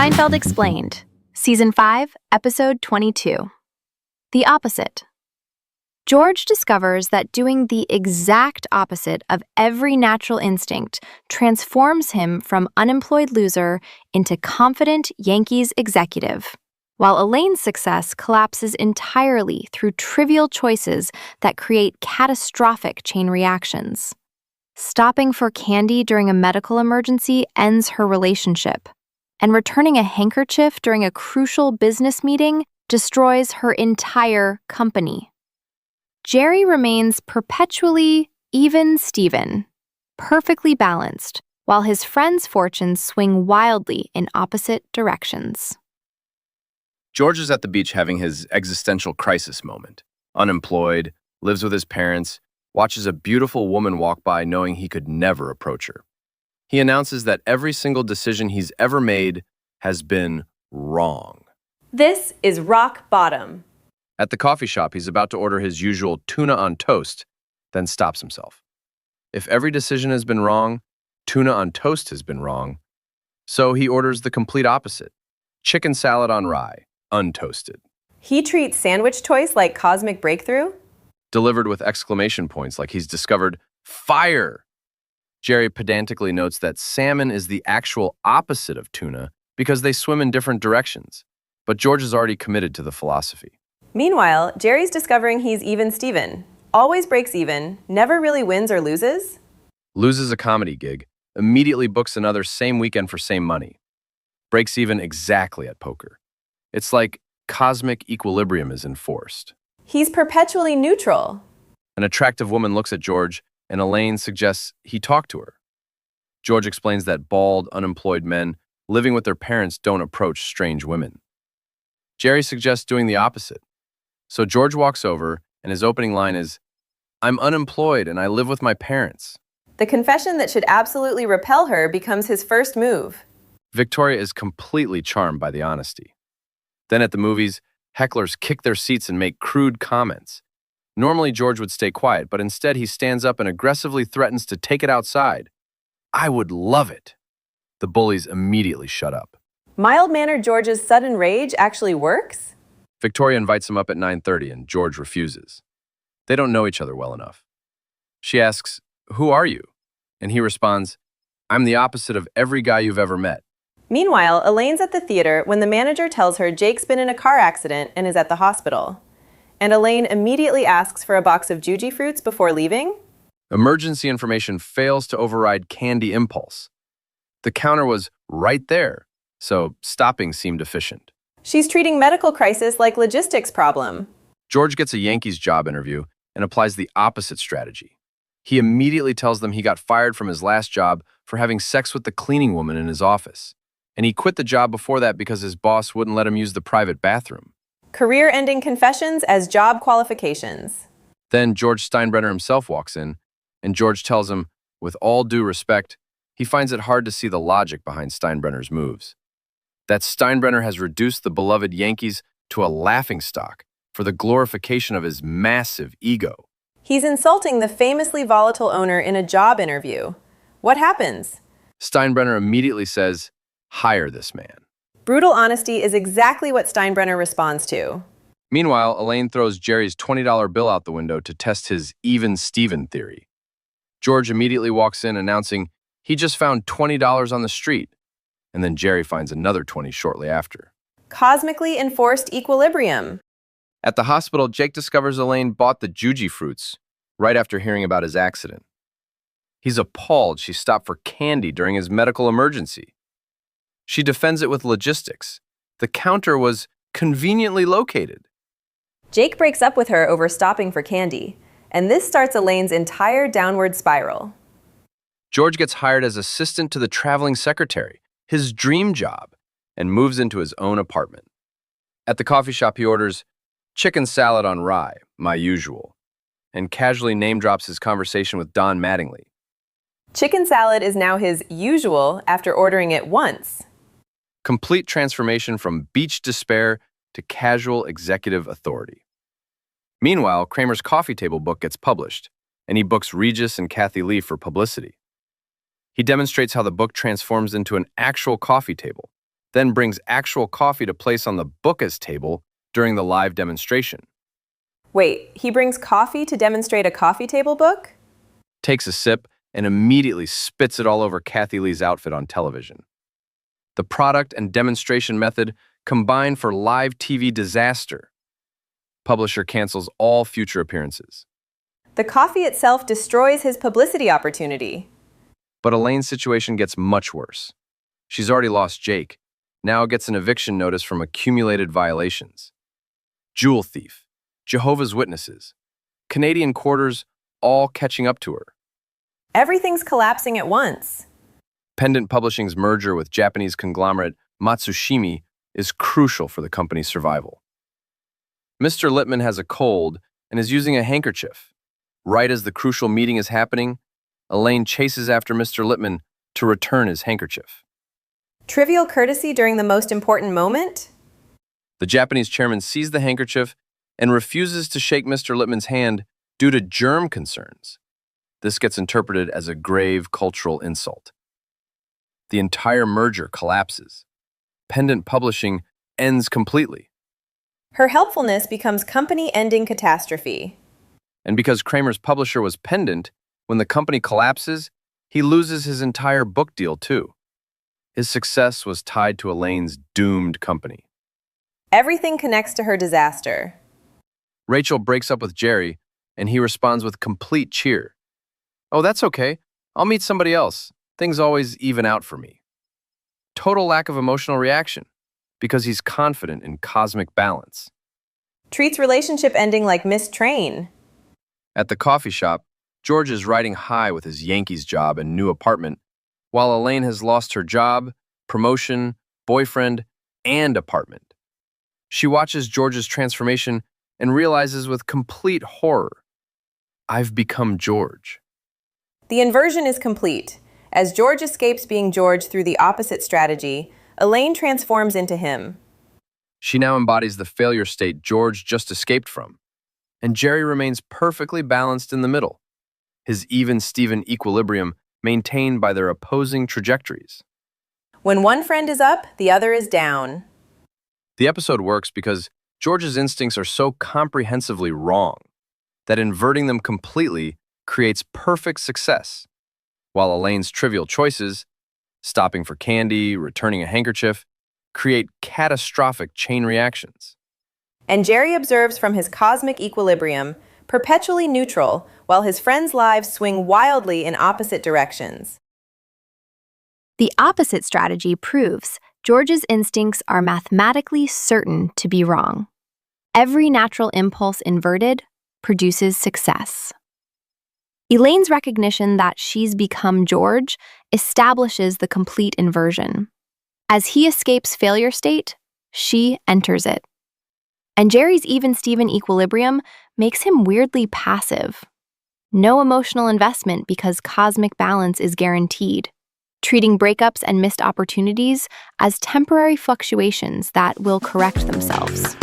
Seinfeld Explained, Season 5, Episode 22. The Opposite. George discovers that doing the exact opposite of every natural instinct transforms him from unemployed loser into confident Yankees executive, while Elaine's success collapses entirely through trivial choices that create catastrophic chain reactions. Stopping for candy during a medical emergency ends her relationship, and returning a handkerchief during a crucial business meeting destroys her entire company. Jerry remains perpetually even Steven, perfectly balanced, while his friends' fortunes swing wildly in opposite directions. George is at the beach having his existential crisis moment. Unemployed, lives with his parents, watches a beautiful woman walk by knowing he could never approach her. He announces that every single decision he's ever made has been wrong. This is rock bottom. At the coffee shop, he's about to order his usual tuna on toast, then stops himself. If every decision has been wrong, tuna on toast has been wrong. So he orders the complete opposite: chicken salad on rye, untoasted. He treats sandwich choice like cosmic breakthrough. Delivered with exclamation points like he's discovered fire. Jerry pedantically notes that salmon is the actual opposite of tuna because they swim in different directions. But George is already committed to the philosophy. Meanwhile, Jerry's discovering he's even Steven. Always breaks even, never really wins or loses. Loses a comedy gig, immediately books another same weekend for same money. Breaks even exactly at poker. It's like cosmic equilibrium is enforced. He's perpetually neutral. An attractive woman looks at George, and Elaine suggests he talk to her. George explains that bald, unemployed men living with their parents don't approach strange women. Jerry suggests doing the opposite. So George walks over, and his opening line is, "I'm unemployed and I live with my parents." The confession that should absolutely repel her becomes his first move. Victoria is completely charmed by the honesty. Then at the movies, hecklers kick their seats and make crude comments. Normally George would stay quiet, but instead he stands up and aggressively threatens to take it outside. "I would love it." The bullies immediately shut up. Mild-mannered George's sudden rage actually works? Victoria invites him up at 9:30 and George refuses. They don't know each other well enough. She asks, "Who are you?" And he responds, "I'm the opposite of every guy you've ever met." Meanwhile, Elaine's at the theater when the manager tells her Jake's been in a car accident and is at the hospital. And Elaine immediately asks for a box of Juji fruits before leaving. Emergency information fails to override candy impulse. The counter was right there, so stopping seemed efficient. She's treating medical crisis like logistics problem. George gets a Yankees job interview and applies the opposite strategy. He immediately tells them he got fired from his last job for having sex with the cleaning woman in his office. And he quit the job before that because his boss wouldn't let him use the private bathroom. Career-ending confessions as job qualifications. Then George Steinbrenner himself walks in, and George tells him, with all due respect, he finds it hard to see the logic behind Steinbrenner's moves. That Steinbrenner has reduced the beloved Yankees to a laughingstock for the glorification of his massive ego. He's insulting the famously volatile owner in a job interview. What happens? Steinbrenner immediately says, "Hire this man." Brutal honesty is exactly what Steinbrenner responds to. Meanwhile, Elaine throws Jerry's $20 bill out the window to test his even Steven theory. George immediately walks in announcing he just found $20 on the street, and then Jerry finds another 20 shortly after. Cosmically enforced equilibrium. At the hospital, Jake discovers Elaine bought the Juji fruits right after hearing about his accident. He's appalled she stopped for candy during his medical emergency. She defends it with logistics. The counter was conveniently located. Jake breaks up with her over stopping for candy, and this starts Elaine's entire downward spiral. George gets hired as assistant to the traveling secretary, his dream job, and moves into his own apartment. At the coffee shop, he orders chicken salad on rye, my usual, and casually name drops his conversation with Don Mattingly. Chicken salad is now his usual after ordering it once. Complete transformation from beach despair to casual executive authority. Meanwhile, Kramer's coffee table book gets published, and he books Regis and Kathy Lee for publicity. He demonstrates how the book transforms into an actual coffee table, then brings actual coffee to place on the booker's table during the live demonstration. Wait, he brings coffee to demonstrate a coffee table book? Takes a sip and immediately spits it all over Kathy Lee's outfit on television. The product and demonstration method combine for live TV disaster. Publisher cancels all future appearances. The coffee itself destroys his publicity opportunity. But Elaine's situation gets much worse. She's already lost Jake, now gets an eviction notice from accumulated violations. Jewel thief, Jehovah's Witnesses, Canadian quarters, all catching up to her. Everything's collapsing at once. Pendant Publishing's merger with Japanese conglomerate Matsushima is crucial for the company's survival. Mr. Lippman has a cold and is using a handkerchief. Right as the crucial meeting is happening, Elaine chases after Mr. Lippman to return his handkerchief. Trivial courtesy during the most important moment? The Japanese chairman sees the handkerchief and refuses to shake Mr. Lippman's hand due to germ concerns. This gets interpreted as a grave cultural insult. The entire merger collapses. Pendant Publishing ends completely. Her helpfulness becomes company-ending catastrophe. And because Kramer's publisher was Pendant, when the company collapses, he loses his entire book deal too. His success was tied to Elaine's doomed company. Everything connects to her disaster. Rachel breaks up with Jerry, and he responds with complete cheer. "Oh, that's okay. I'll meet somebody else. Things always even out for me." Total lack of emotional reaction, because he's confident in cosmic balance. Treats relationship ending like missed train. At the coffee shop, George is riding high with his Yankees job and new apartment, while Elaine has lost her job, promotion, boyfriend, and apartment. She watches George's transformation and realizes with complete horror, "I've become George." The inversion is complete. As George escapes being George through the opposite strategy, Elaine transforms into him. She now embodies the failure state George just escaped from, and Jerry remains perfectly balanced in the middle, his even-Steven equilibrium maintained by their opposing trajectories. When one friend is up, the other is down. The episode works because George's instincts are so comprehensively wrong that inverting them completely creates perfect success, while Elaine's trivial choices, stopping for candy, returning a handkerchief, create catastrophic chain reactions. And Jerry observes from his cosmic equilibrium, perpetually neutral, while his friends' lives swing wildly in opposite directions. The opposite strategy proves George's instincts are mathematically certain to be wrong. Every natural impulse inverted produces success. Elaine's recognition that she's become George establishes the complete inversion. As he escapes failure state, she enters it. And Jerry's even-Steven equilibrium makes him weirdly passive. No emotional investment because cosmic balance is guaranteed, treating breakups and missed opportunities as temporary fluctuations that will correct themselves.